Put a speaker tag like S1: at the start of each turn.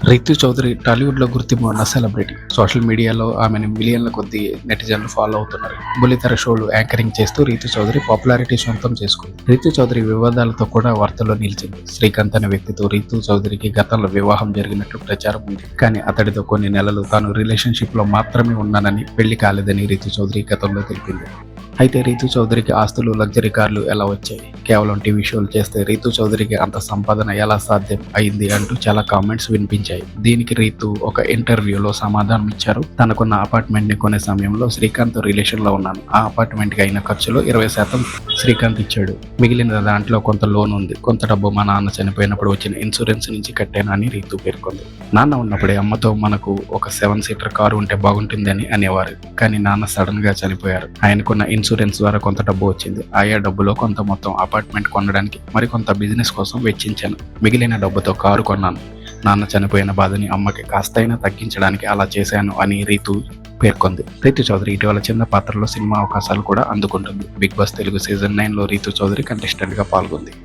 S1: రితు చౌదరి టాలీవుడ్లో గుర్తింపు ఉన్న సెలబ్రిటీ. సోషల్ మీడియాలో ఆమెను మిలియన్ల కొద్దీ నెటిజన్లు ఫాలో అవుతున్నారు. బుల్లితెర షోలు యాంకరింగ్ చేస్తూ రితు చౌదరి పాపులారిటీ సొంతం చేసుకుంది. రితు చౌదరి వివాదాలతో కూడా వార్తల్లో నిలిచింది. శ్రీకాంత్ అనే వ్యక్తితో రితు చౌదరికి గతంలో వివాహం జరిగినట్లు ప్రచారం ఉంది. కానీ అతడితో కొన్ని నెలలు తాను రిలేషన్షిప్ లో మాత్రమే ఉన్నానని, పెళ్లి కాలేదని రితు చౌదరి గతంలో తెలిపింది. అయితే రీతు చౌదరికి ఆస్తులు, లగ్జరీ కార్లు ఎలా వచ్చాయి? కేవలం టీవీ షోలు చేస్తే రీతు చౌదరికి అంత సంపాదన ఎలా సాధ్యం అయింది అంటూ చాలా కామెంట్స్ వినిపించాయి. దీనికి రీతు ఒక ఇంటర్వ్యూలో సమాధానం ఇచ్చారు. తనకున్న అపార్ట్మెంట్ ని కొనే సమయంలో శ్రీకాంత్ రిలేషన్ లో ఉన్నాను. ఆ అపార్ట్మెంట్ కి అయిన ఖర్చులో 20% శ్రీకాంత్ ఇచ్చాడు. మిగిలిన దాంట్లో కొంత లోన్ ఉంది. కొంత డబ్బు మా నాన్న చనిపోయినప్పుడు వచ్చిన ఇన్సూరెన్స్ నుంచి కట్టాను అని రీతు పేర్కొంది. నాన్న ఉన్నప్పుడే అమ్మతో మనకు ఒక 7 సీటర్ కారు ఉంటే బాగుంటుందని అనేవారు. కానీ నాన్న సడన్ గా చనిపోయారు. ఆయనకున్న ఇన్సూరెన్స్ ద్వారా కొంత డబ్బు వచ్చింది. ఆయా డబ్బులో కొంత మొత్తం అపార్ట్మెంట్ కొనడానికి, మరికొంత బిజినెస్ కోసం వెచ్చించాను. మిగిలిన డబ్బుతో కారు కొన్నాను. నాన్న చనిపోయిన బాధని అమ్మకి కాస్తైనా తగ్గించడానికి అలా చేశాను అని రీతు పేర్కొంది. రీతు చౌదరి ఇటీవల చిన్న పాత్రలో సినిమా అవకాశాలు కూడా అందుకుంటుంది. బిగ్ బాస్ తెలుగు సీజన్ 9లో రీతు చౌదరి కంటెస్టెంట్ గా పాల్గొంది.